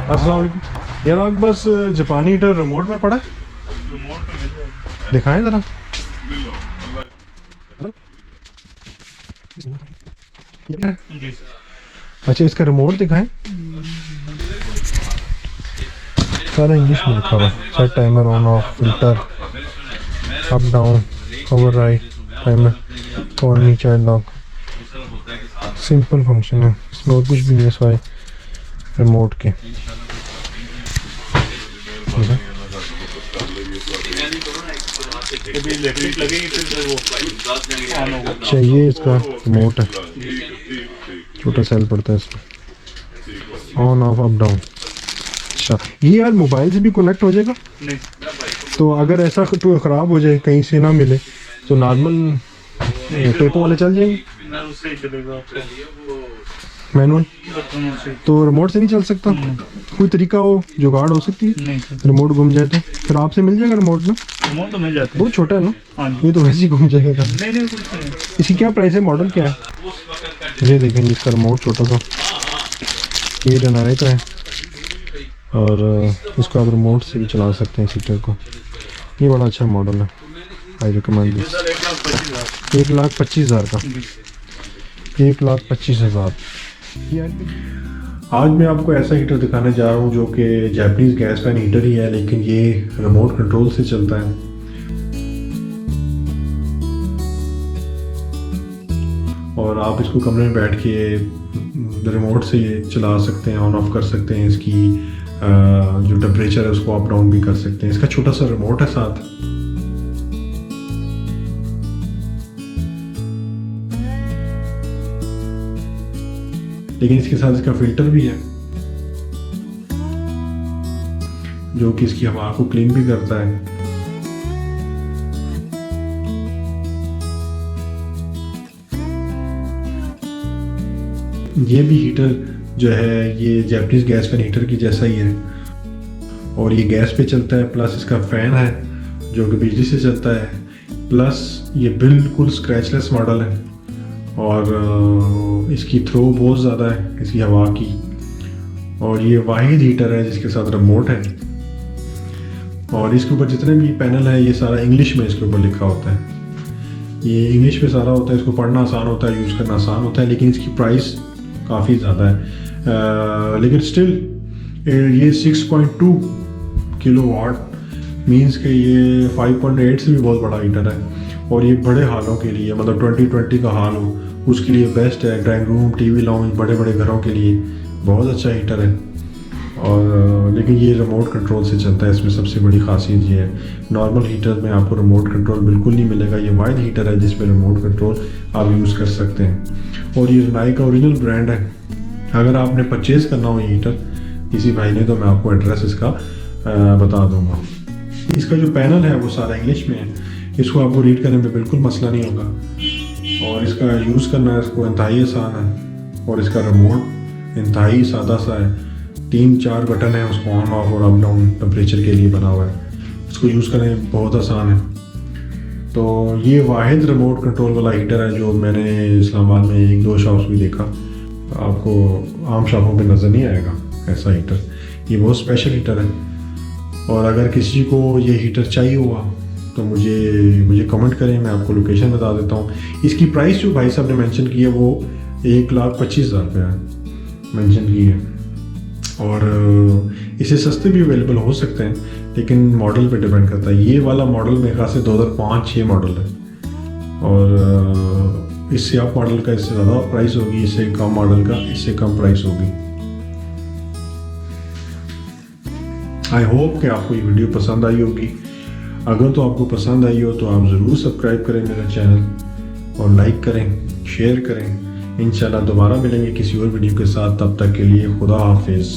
अस्सलाम वालेकुम यार, आपके पास जापानी हीटर रिमोट में पड़ा है? दिखाएं ज़रा। अच्छा, इसका रिमोट दिखाएं। सारा इंग्लिश में लिखा हुआ है। Set timer on off, filter, up down, over right, timer, corny, child lock, simple function है इसमें और कुछ भी नहीं है सिवाय रिमोट के। चाहिए इसका रिमोट है, छोटा सेल पड़ता है इसमें, ऑन ऑफ अप डाउन। अच्छा, ये यार मोबाइल से भी कनेक्ट हो जाएगा? नहीं। तो अगर ऐसा तो ख़राब हो जाए, कहीं से ना मिले, तो नॉर्मल टेपों वाले चल जाएंगे? मैनुअल तो रिमोट से नहीं चल सकता? कोई तरीका हो, जुगाड़ हो सकती है? रिमोट गुम जाए तो फिर आपसे मिल जाएगा रिमोट ना? रिमोट तो मिल जाता है, बहुत छोटा है ना? ये तो वैसे ही गुम जाएगा। नहीं, इसकी क्या प्राइस है, मॉडल क्या है? ये देखें इसका रिमोट छोटा सा, ये डनारे का है और इसको आप रिमोट से भी चला सकते हैं हीटर को। ये बड़ा अच्छा मॉडल है, आई रिकमेंड दिस। 1,25,000 का, 1,25,000। आज मैं आपको ऐसा हीटर दिखाने जा रहा हूँ जो कि जापानीज़ गैस पैन हीटर ही है, लेकिन ये रिमोट कंट्रोल से चलता है। और आप इसको कमरे में बैठ के रिमोट से चला सकते हैं, ऑन ऑफ कर सकते हैं। इसकी जो टेम्परेचर है उसको अप डाउन भी कर सकते हैं। इसका छोटा सा रिमोट है साथ। लेकिन इसके साथ इसका फिल्टर भी है जो कि इसकी हवा को क्लीन भी करता है। ये भी हीटर जो है ये जापानीज़ गैस पैन हीटर की जैसा ही है और ये गैस पे चलता है, प्लस इसका फैन है जो कि बिजली से चलता है, प्लस ये बिल्कुल स्क्रैचलेस मॉडल है और इसकी थ्रो बहुत ज़्यादा है इसकी हवा की। और ये वाहिद हीटर है जिसके साथ रिमोट है और इसके ऊपर जितने भी पैनल है ये सारा इंग्लिश में इसके ऊपर लिखा होता है। ये इंग्लिश में सारा होता है, इसको पढ़ना आसान होता है, यूज़ करना आसान होता है, लेकिन इसकी प्राइस काफ़ी ज़्यादा है। लेकिन स्टिल ये 6.2 किलोवाट मीन्स कि ये 5.8 से भी बहुत बड़ा हीटर है और ये बड़े हालों के लिए, मतलब 2020 का हाल हो उसके लिए बेस्ट है। ड्राइंग रूम, टीवी लाउंज, बड़े बड़े घरों के लिए बहुत अच्छा हीटर है। और लेकिन ये रिमोट कंट्रोल से चलता है। इसमें सबसे बड़ी खासियत ये है, नॉर्मल हीटर में आपको रिमोट कंट्रोल बिल्कुल नहीं मिलेगा। ये वाइड हीटर है जिसमें रिमोट कंट्रोल आप यूज़ कर सकते हैं और ये रिनाई का ओरिजिनल ब्रांड है। अगर आपने परचेज़ करना हो ये हीटर किसी भाई ने, तो मैं आपको एड्रेस इसका बता दूँगा। इसका जो पैनल है वो सारा इंग्लिश में है, इसको आपको रीड करने में बिल्कुल मसला नहीं होगा और इसका यूज़ करना इसको इंतहाई आसान है और इसका रिमोट इंतहाई सादा सा है। 3-4 बटन है, उसको ऑन ऑफ और अप डाउन टेम्परेचर के लिए बना हुआ है। इसको यूज़ करने में बहुत आसान है। तो ये वाहिद रिमोट कंट्रोल वाला हीटर है जो मैंने इस्लामाबाद में 1-2 शॉप्स भी देखा, आपको आम शॉपों पे नज़र नहीं आएगा ऐसा हीटर। ये बहुत स्पेशल हीटर है और अगर किसी को ये हीटर चाहिए हुआ तो मुझे कमेंट करें, मैं आपको लोकेशन बता देता हूँ। इसकी प्राइस जो भाई साहब ने मेंशन की है वो 1,25,000 रुपये मेंशन की है और इसे सस्ते भी अवेलेबल हो सकते हैं, लेकिन मॉडल पे डिपेंड करता है। ये वाला मॉडल मेरे ख्याल से 2005-6 मॉडल है और इससे अप मॉडल का इससे ज़्यादा प्राइस होगी, इससे कम मॉडल का इससे कम प्राइस होगी। आई होप कि आपको ये वीडियो पसंद आई होगी। अगर तो आपको पसंद आई हो तो आप ज़रूर सब्सक्राइब करें मेरा चैनल और लाइक करें, शेयर करें। इंशाल्लाह दोबारा मिलेंगे किसी और वीडियो के साथ, तब तक के लिए खुदा हाफिज़।